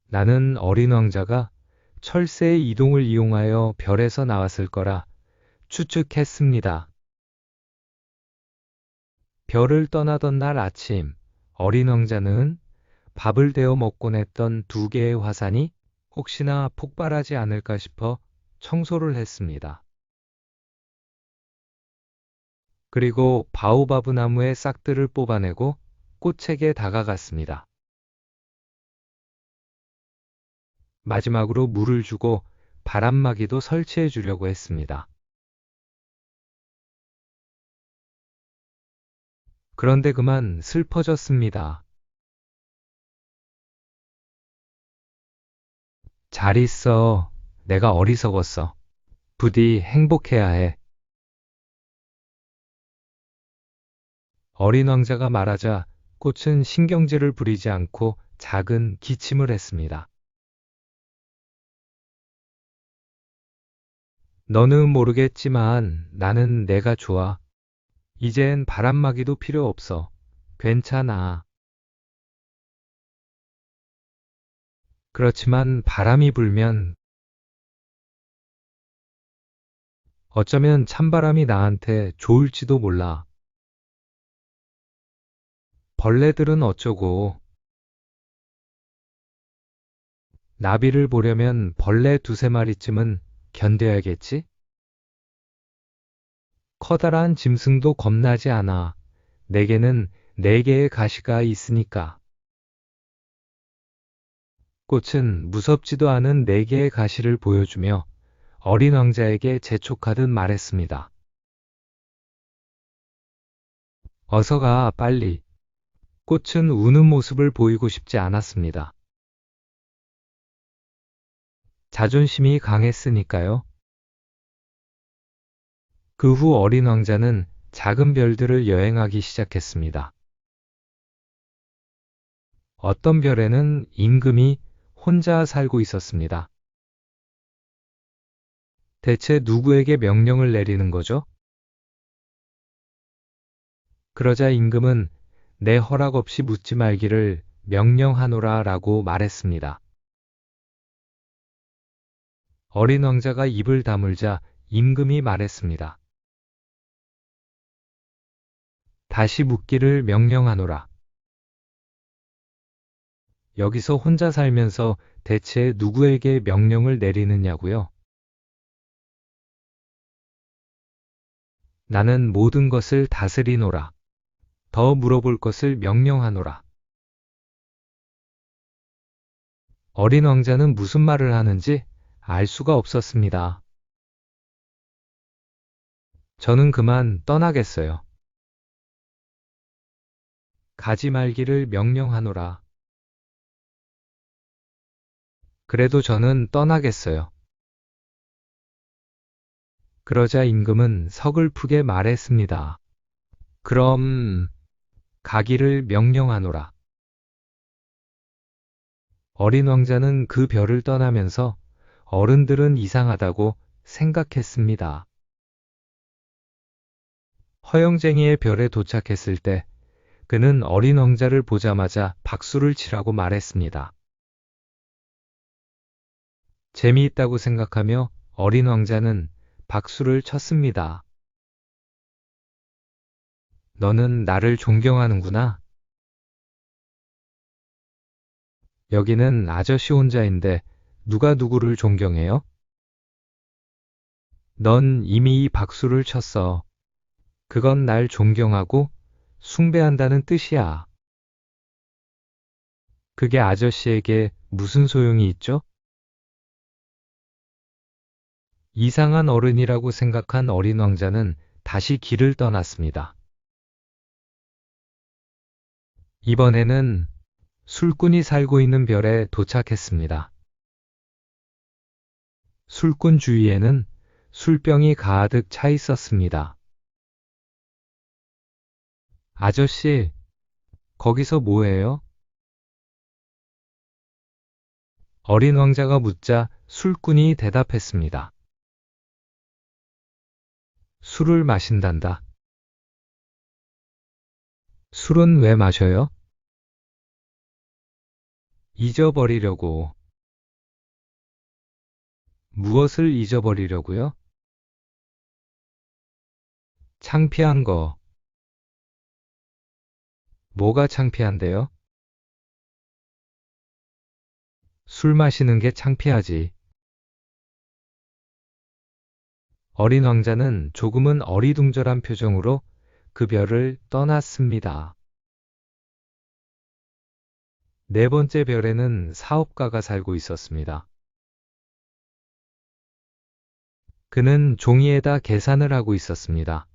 나는 어린 왕자가 철새의 이동을 이용하여 별에서 나왔을 거라 추측했습니다. 별을 떠나던 날 아침, 어린 왕자는 밥을 데워 먹곤 했던 두 개의 화산이 혹시나 폭발하지 않을까 싶어 청소를 했습니다. 그리고 바오바브 나무의 싹들을 뽑아내고 꽃에게 다가갔습니다. 마지막으로 물을 주고 바람막이도 설치해 주려고 했습니다. 그런데 그만 슬퍼졌습니다. 잘 있어. 내가 어리석었어. 부디 행복해야 해. 어린 왕자가 말하자 꽃은 신경질을 부리지 않고 작은 기침을 했습니다. 너는 모르겠지만 나는 내가 좋아. 이젠 바람막이도 필요 없어. 괜찮아. 그렇지만 바람이 불면 어쩌면 찬바람이 나한테 좋을지도 몰라. 벌레들은 어쩌고. 나비를 보려면 벌레 두세 마리쯤은 견뎌야겠지? 커다란 짐승도 겁나지 않아. 내게는 네 개의 가시가 있으니까. 꽃은 무섭지도 않은 네 개의 가시를 보여주며 어린 왕자에게 재촉하듯 말했습니다. 어서 가, 빨리. 꽃은 우는 모습을 보이고 싶지 않았습니다. 자존심이 강했으니까요. 그 후 어린 왕자는 작은 별들을 여행하기 시작했습니다. 어떤 별에는 임금이 혼자 살고 있었습니다. 대체 누구에게 명령을 내리는 거죠? 그러자 임금은 내 허락 없이 묻지 말기를 명령하노라 라고 말했습니다. 어린 왕자가 입을 다물자 임금이 말했습니다. 다시 묻기를 명령하노라. 여기서 혼자 살면서 대체 누구에게 명령을 내리느냐고요? 나는 모든 것을 다스리노라. 더 물어볼 것을 명령하노라. 어린 왕자는 무슨 말을 하는지 알 수가 없었습니다. 저는 그만 떠나겠어요. 가지 말기를 명령하노라. 그래도 저는 떠나겠어요. 그러자 임금은 서글프게 말했습니다. 그럼 가기를 명령하노라. 어린 왕자는 그 별을 떠나면서 어른들은 이상하다고 생각했습니다. 허영쟁이의 별에 도착했을 때 그는 어린 왕자를 보자마자 박수를 치라고 말했습니다. 재미있다고 생각하며 어린 왕자는 박수를 쳤습니다. 너는 나를 존경하는구나. 여기는 아저씨 혼자인데 누가 누구를 존경해요? 넌 이미 이 박수를 쳤어. 그건 날 존경하고 숭배한다는 뜻이야. 그게 아저씨에게 무슨 소용이 있죠? 이상한 어른이라고 생각한 어린 왕자는 다시 길을 떠났습니다. 이번에는 술꾼이 살고 있는 별에 도착했습니다. 술꾼 주위에는 술병이 가득 차 있었습니다. 아저씨, 거기서 뭐해요? 어린 왕자가 묻자 술꾼이 대답했습니다. 술을 마신단다. 술은 왜 마셔요? 잊어버리려고. 무엇을 잊어버리려고요? 창피한 거. 뭐가 창피한데요? 술 마시는 게 창피하지. 어린 왕자는 조금은 어리둥절한 표정으로 그 별을 떠났습니다. 네 번째 별에는 사업가가 살고 있었습니다. 그는 종이에다 계산을 하고 있었습니다.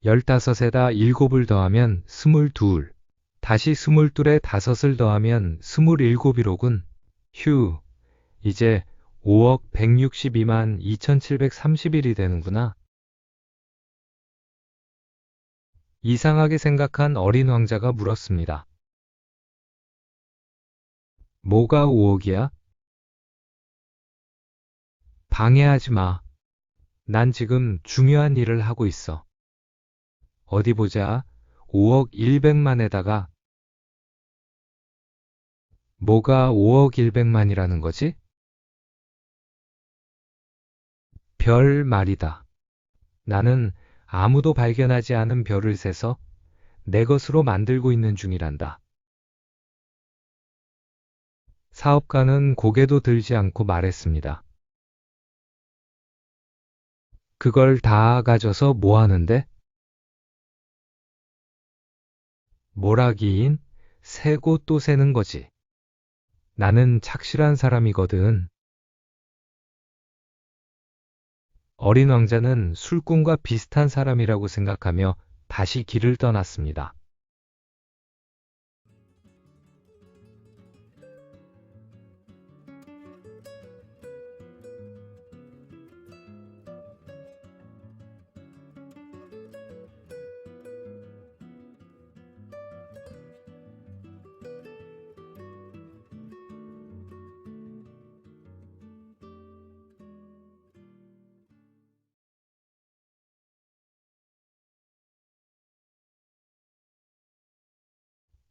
15에다 7을 더하면 22, 다시 22에 5을 더하면 27이로군. 휴, 이제 5억 162만 2730일이 되는구나. 이상하게 생각한 어린 왕자가 물었습니다. 뭐가 5억이야? 방해하지 마. 난 지금 중요한 일을 하고 있어. 어디 보자. 5억 100만에다가 뭐가 5억 100만이라는 거지? 별 말이다. 나는 아무도 발견하지 않은 별을 세서 내 것으로 만들고 있는 중이란다. 사업가는 고개도 들지 않고 말했습니다. 그걸 다 가져서 뭐 하는데? 뭐라기인? 세고 또 세는 거지. 나는 착실한 사람이거든. 어린 왕자는 술꾼과 비슷한 사람이라고 생각하며 다시 길을 떠났습니다.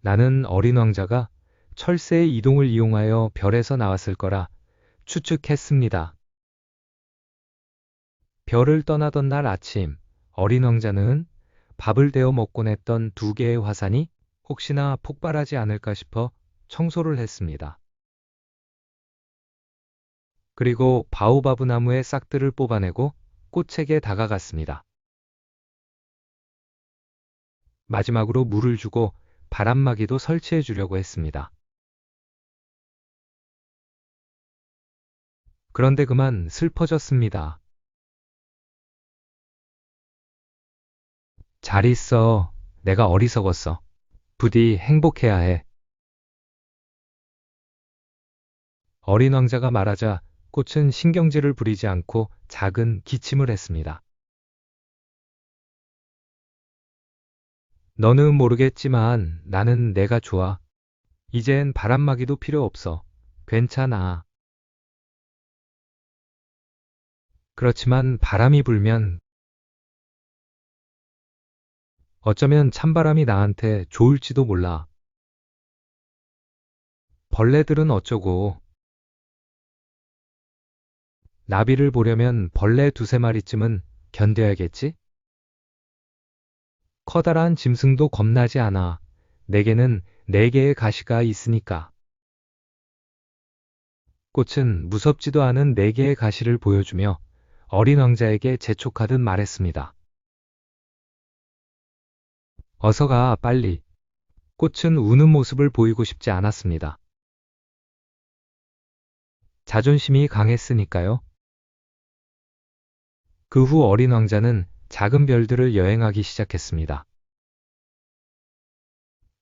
나는 어린 왕자가 철새의 이동을 이용하여 별에서 나왔을 거라 추측했습니다. 별을 떠나던 날 아침, 어린 왕자는 밥을 데워 먹곤 했던 2개의 화산이 혹시나 폭발하지 않을까 싶어 청소를 했습니다. 그리고 바오바브 나무의 싹들을 뽑아내고 꽃에게 다가갔습니다. 마지막으로 물을 주고 바람막이도 설치해 주려고 했습니다. 그런데 그만 슬퍼졌습니다. 잘 있어. 내가 어리석었어. 부디 행복해야 해. 어린 왕자가 말하자 꽃은 신경질을 부리지 않고 작은 기침을 했습니다. 너는 모르겠지만 나는 내가 좋아. 이젠 바람막이도 필요 없어. 괜찮아. 그렇지만 바람이 불면 어쩌면 찬바람이 나한테 좋을지도 몰라. 벌레들은 어쩌고. 나비를 보려면 벌레 2~3마리쯤은 견뎌야겠지? 커다란 짐승도 겁나지 않아. 내게는 4개의 가시가 있으니까. 꽃은 무섭지도 않은 4개의 가시를 보여주며 어린 왕자에게 재촉하듯 말했습니다. 어서 가, 빨리. 꽃은 우는 모습을 보이고 싶지 않았습니다. 자존심이 강했으니까요. 그 후 어린 왕자는 작은 별들을 여행하기 시작했습니다.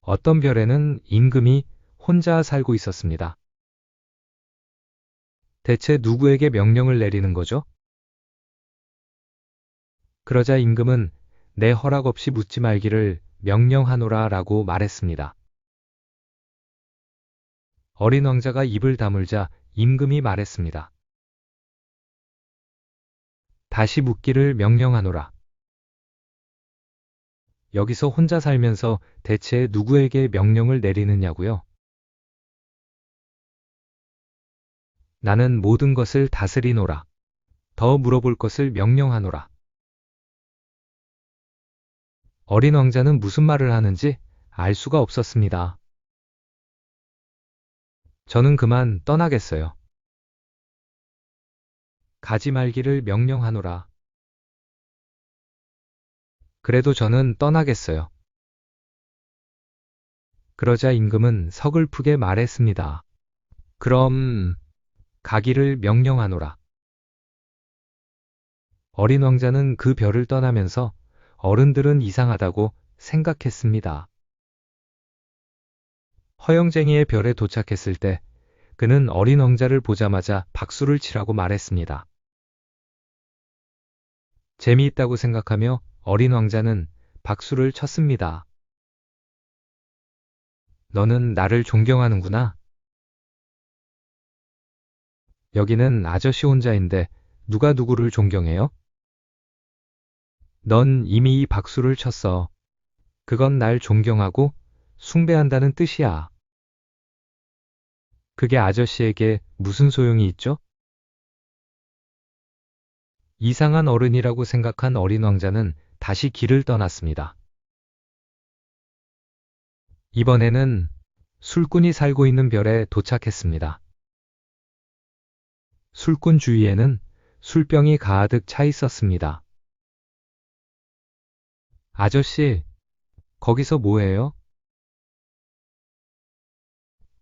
어떤 별에는 임금이 혼자 살고 있었습니다. 대체 누구에게 명령을 내리는 거죠? 그러자 임금은 내 허락 없이 묻지 말기를 명령하노라 라고 말했습니다. 어린 왕자가 입을 다물자 임금이 말했습니다. 다시 묻기를 명령하노라. 여기서 혼자 살면서 대체 누구에게 명령을 내리느냐고요? 나는 모든 것을 다스리노라. 더 물어볼 것을 명령하노라. 어린 왕자는 무슨 말을 하는지 알 수가 없었습니다. 저는 그만 떠나겠어요. 가지 말기를 명령하노라. 그래도 저는 떠나겠어요. 그러자 임금은 서글프게 말했습니다. 그럼 가기를 명령하노라. 어린 왕자는 그 별을 떠나면서 어른들은 이상하다고 생각했습니다. 허영쟁이의 별에 도착했을 때 그는 어린 왕자를 보자마자 박수를 치라고 말했습니다. 재미있다고 생각하며 어린 왕자는 박수를 쳤습니다. 너는 나를 존경하는구나. 여기는 아저씨 혼자인데 누가 누구를 존경해요? 넌 이미 이 박수를 쳤어. 그건 날 존경하고 숭배한다는 뜻이야. 그게 아저씨에게 무슨 소용이 있죠? 이상한 어른이라고 생각한 어린 왕자는 다시 길을 떠났습니다. 이번에는 술꾼이 살고 있는 별에 도착했습니다. 술꾼 주위에는 술병이 가득 차 있었습니다. 아저씨, 거기서 뭐해요?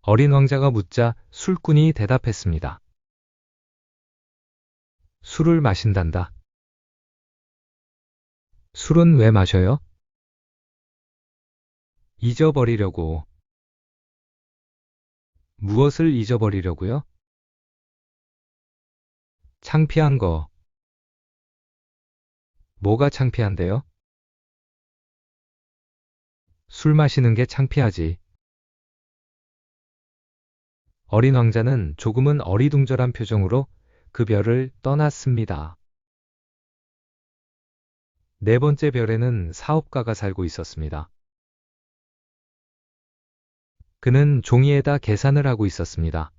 어린 왕자가 묻자 술꾼이 대답했습니다. 술을 마신단다. 술은 왜 마셔요? 잊어버리려고. 무엇을 잊어버리려고요? 창피한 거. 뭐가 창피한데요? 술 마시는 게 창피하지. 어린 왕자는 조금은 어리둥절한 표정으로 그 별을 떠났습니다. 네 번째 별에는 사업가가 살고 있었습니다. 그는 종이에다 계산을 하고 있었습니다.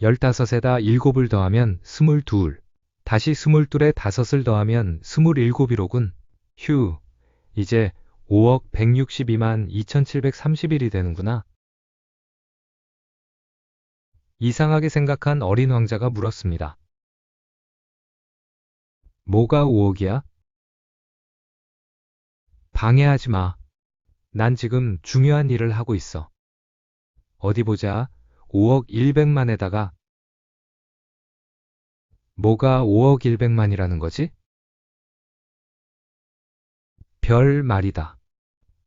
15에다 7을 더하면 22, 다시 22에 5을 더하면 27이로군. 휴, 이제 5억 162만 2731이 되는구나. 이상하게 생각한 어린 왕자가 물었습니다. 뭐가 5억이야? 방해하지 마. 난 지금 중요한 일을 하고 있어. 어디 보자. 5억 100만에다가 뭐가 5억 100만이라는 거지? 별 말이다.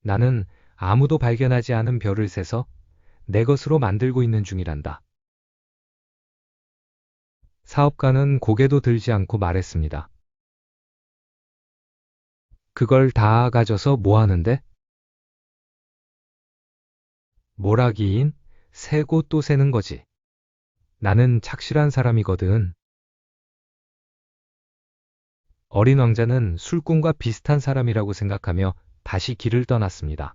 나는 아무도 발견하지 않은 별을 세서 내 것으로 만들고 있는 중이란다. 사업가는 고개도 들지 않고 말했습니다. 그걸 다 가져서 뭐 하는데? 뭐라기인? 세고 또 세는 거지. 나는 착실한 사람이거든. 어린 왕자는 술꾼과 비슷한 사람이라고 생각하며 다시 길을 떠났습니다.